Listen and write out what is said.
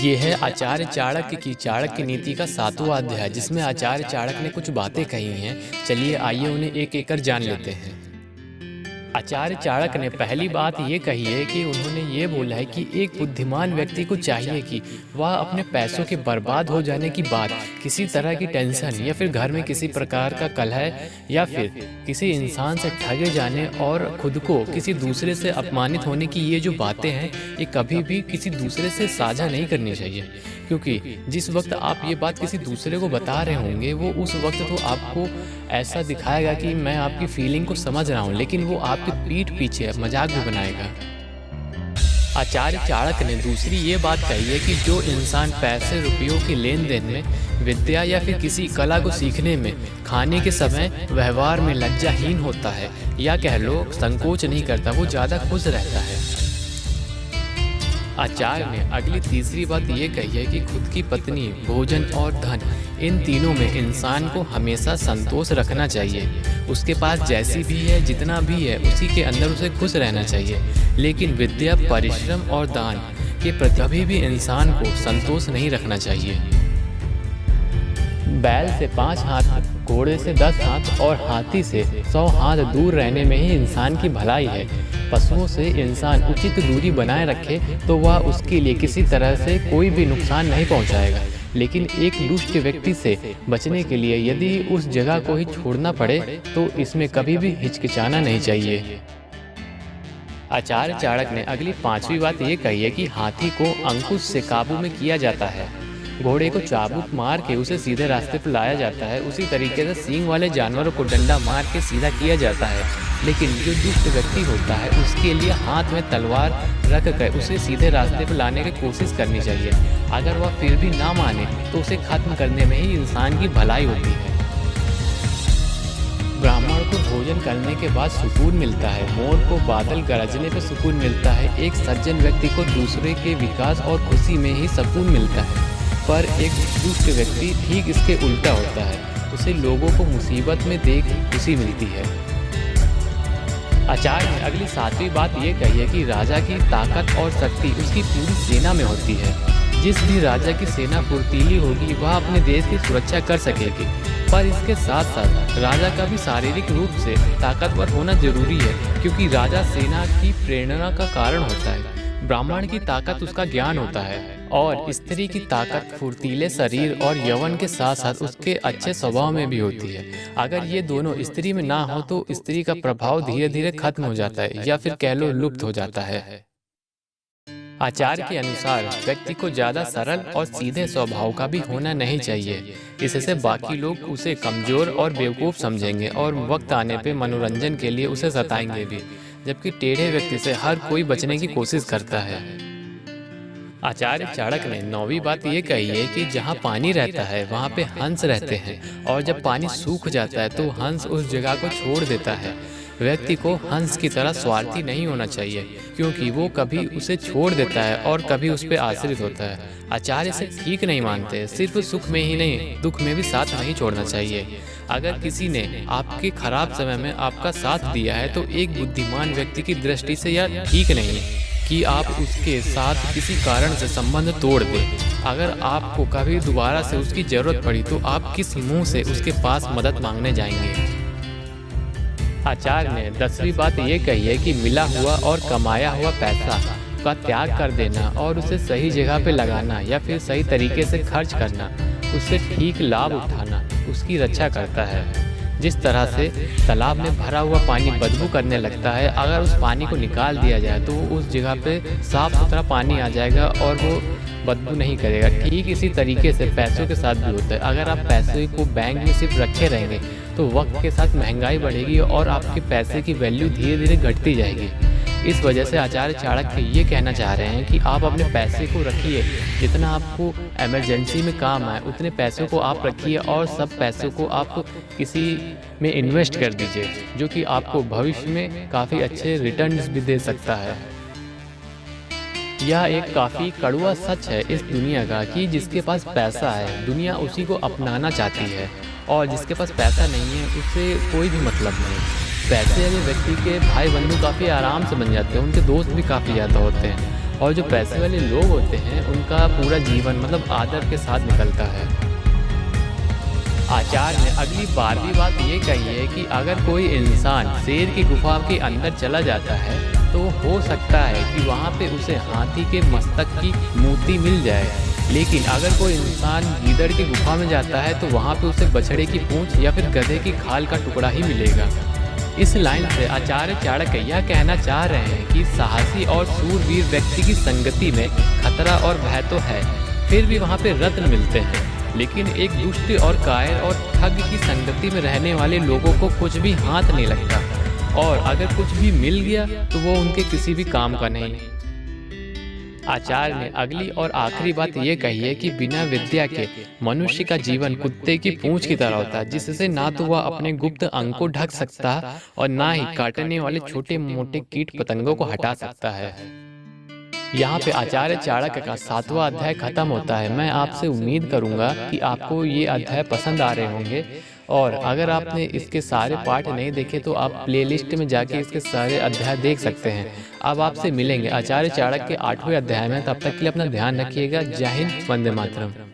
ये है आचार्य चाणक्य की चाणक्य नीति का 7वां अध्याय, जिसमें आचार्य चाणक्य ने कुछ बातें कही हैं। चलिए आइए उन्हें एक एक कर जान लेते हैं। आचार्य चाणक्य ने पहली बात ये कही है कि उन्होंने ये बोला है कि एक बुद्धिमान व्यक्ति को चाहिए कि वह अपने पैसों के बर्बाद हो जाने की बात, किसी तरह की टेंशन या फिर घर में किसी प्रकार का कलह या फिर किसी इंसान से ठगे जाने और खुद को किसी दूसरे से अपमानित होने की ये जो बातें हैं, ये कभी भी किसी दूसरे से साझा नहीं करनी चाहिए। क्योंकि जिस वक्त आप ये बात किसी दूसरे को बता रहे होंगे, वो उस वक्त तो आपको ऐसा दिखाएगा कि मैं आपकी फीलिंग को समझ रहा हूँ, लेकिन वो आपकी पीठ पीछे मजाक भी बनाएगा। आचार्य चाणक्य ने दूसरी ये बात कही है कि जो इंसान पैसे रुपयों के लेन देन में, विद्या या फिर किसी कला को सीखने में, खाने के समय व्यवहार में लज्जाहीन होता है या कह लो संकोच नहीं करता, वो ज़्यादा खुश रहता है। आचार्य ने अगली तीसरी बात ये कही है कि खुद की पत्नी, भोजन और धन, इन तीनों में इंसान को हमेशा संतोष रखना चाहिए। उसके पास जैसी भी है, जितना भी है, उसी के अंदर उसे खुश रहना चाहिए। लेकिन विद्या, परिश्रम और दान के प्रति कभी भी इंसान को संतोष नहीं रखना चाहिए। बैल से 5 हाथ, घोड़े से 10 हाथ और हाथी से 100 हाथ दूर रहने में ही इंसान की भलाई है। पशुओं से इंसान उचित दूरी बनाए रखे तो वह उसके लिए किसी तरह से कोई भी नुकसान नहीं पहुंचाएगा। लेकिन एक दुष्ट व्यक्ति से बचने के लिए यदि उस जगह को ही छोड़ना पड़े तो इसमें कभी भी हिचकिचाना नहीं चाहिए। आचार्य चाणक्य ने अगली 5वीं बात ये कही है कि हाथी को अंकुश से काबू में किया जाता है, घोड़े को चाबुक मार के उसे सीधे रास्ते पर लाया जाता है, उसी तरीके से सींग वाले जानवरों को डंडा मार के सीधा किया जाता है। लेकिन जो दुष्ट व्यक्ति होता है उसके लिए हाथ में तलवार रख कर उसे सीधे रास्ते पर लाने की कोशिश करनी चाहिए। अगर वह फिर भी ना माने तो उसे खत्म करने में ही इंसान की भलाई होती है। ब्राह्मण को भोजन करने के बाद सुकून मिलता है, मोर को बादल गरजने पर सुकून मिलता है, एक सज्जन व्यक्ति को दूसरे के विकास और खुशी में ही सुकून मिलता है। पर एक दुष्ट व्यक्ति ठीक इसके उल्टा होता है, उसे लोगों को मुसीबत में देख खुशी मिलती है। आचार्य ने अगली 7वीं बात ये कही है कि राजा की ताकत और शक्ति उसकी पूरी सेना में होती है। जिस भी राजा की सेना फुर्तीली होगी वह अपने देश की सुरक्षा कर सकेगी। पर इसके साथ साथ राजा का भी शारीरिक रूप से ताकतवर होना जरूरी है, क्योंकि राजा सेना की प्रेरणा का कारण होता है। ब्राह्मण की ताकत उसका ज्ञान होता है और स्त्री की ताकत फुर्तीले शरीर और यौवन के साथ साथ उसके अच्छे स्वभाव में भी होती है। अगर ये दोनों स्त्री में ना हो तो स्त्री का प्रभाव धीरे धीरे खत्म हो जाता है या फिर कह लो लुप्त हो जाता है। आचार्य के अनुसार व्यक्ति को ज्यादा सरल और सीधे स्वभाव का भी होना नहीं चाहिए, इससे बाकी लोग उसे कमजोर और बेवकूफ़ समझेंगे और वक्त आने पे मनोरंजन के लिए उसे सताएंगे भी, जबकि टेढ़े व्यक्ति से हर कोई बचने की कोशिश करता है। आचार्य चाणक्य ने 9वीं बात ये कही है कि जहाँ पानी रहता है वहाँ पे हंस रहते हैं, और जब पानी सूख जाता है तो हंस उस जगह को छोड़ देता है। व्यक्ति को हंस की तरह स्वार्थी नहीं होना चाहिए, क्योंकि वो कभी उसे छोड़ देता है और कभी उस पर आश्रित होता है। आचार्य से ठीक नहीं मानते, सिर्फ सुख में ही नहीं दुख में भी साथ नहीं छोड़ना चाहिए। अगर किसी ने आपके खराब समय में आपका साथ दिया है तो एक बुद्धिमान व्यक्ति की दृष्टि से यह ठीक नहीं है कि आप उसके साथ किसी कारण से संबंध तोड़ दें। अगर आपको कभी दोबारा से उसकी जरूरत पड़ी तो आप किस मुंह से उसके पास मदद मांगने जाएंगे। आचार्य ने 10वीं बात ये कही है कि मिला हुआ और कमाया हुआ पैसा का त्याग कर देना और उसे सही जगह पे लगाना या फिर सही तरीके से खर्च करना, उससे ठीक लाभ उठाना उसकी रक्षा करता है। जिस तरह से तालाब में भरा हुआ पानी बदबू करने लगता है, अगर उस पानी को निकाल दिया जाए तो उस जगह पे साफ सुथरा पानी आ जाएगा और वो बदबू नहीं करेगा। ठीक इसी तरीके से पैसों के साथ भी होता है। अगर आप पैसे को बैंक में सिर्फ रखे रहेंगे तो वक्त के साथ महंगाई बढ़ेगी और आपके पैसे की वैल्यू धीरे धीरे घटती जाएगी। इस वजह से आचार्य चाणक्य ये कहना चाह रहे हैं कि आप अपने पैसे को रखिए, जितना आपको इमरजेंसी में काम आए उतने पैसों को आप रखिए और सब पैसों को आप किसी में इन्वेस्ट कर दीजिए, जो कि आपको भविष्य में काफ़ी अच्छे रिटर्न्स भी दे सकता है। यह एक काफ़ी कड़वा सच है इस दुनिया का कि जिसके पास पैसा है दुनिया उसी को अपनाना चाहती है, और जिसके पास पैसा नहीं है उससे कोई भी मतलब नहीं। पैसे वाले व्यक्ति के भाई बंधु काफ़ी आराम से बन जाते हैं, उनके दोस्त भी काफ़ी ज़्यादा होते हैं। और जो पैसे वाले लोग होते हैं उनका पूरा जीवन मतलब आदर के साथ निकलता है। आचार्य ने अगली 12वीं बात ये कही है कि अगर कोई इंसान शेर की गुफा के अंदर चला जाता है तो हो सकता है कि वहाँ पे उसे हाथी के मस्तक की मूर्ति मिल जाए, लेकिन अगर कोई इंसान गीदड़ की गुफा में जाता है तो वहाँ पे उसे बछड़े की पूंछ या फिर गधे की खाल का टुकड़ा ही मिलेगा। इस लाइन से आचार्य चाणक्य यह कहना चाह रहे हैं कि साहसी और सूरवीर व्यक्ति की संगति में खतरा और भय तो है, फिर भी वहाँ पे रत्न मिलते हैं, लेकिन एक दुष्ट और कायर और ठग की संगति में रहने वाले लोगों को कुछ भी हाथ नहीं लगता, और अगर कुछ भी मिल गया तो वो उनके किसी भी काम का नहीं। आचार्य ने अगली और आखिरी बात ये कही है कि बिना विद्या के मनुष्य का जीवन कुत्ते की पूंछ की तरह होता है, जिससे ना तो वह अपने गुप्त अंग को ढक सकता और ना ही काटने वाले छोटे मोटे कीट पतंगों को हटा सकता है। यहाँ पे आचार्य चाणक्य का 7वां अध्याय खत्म होता है। मैं आपसे उम्मीद करूँगा कि आपको ये अध्याय पसंद आ रहे होंगे, और अगर आपने इसके सारे पार्ट नहीं देखे तो आप प्लेलिस्ट में जाके इसके सारे अध्याय देख सकते हैं। अब आपसे मिलेंगे आचार्य चाणक्य के 8वें अध्याय में। तब तक के लिए अपना ध्यान रखिएगा। जय हिंद, वंदे मातरम।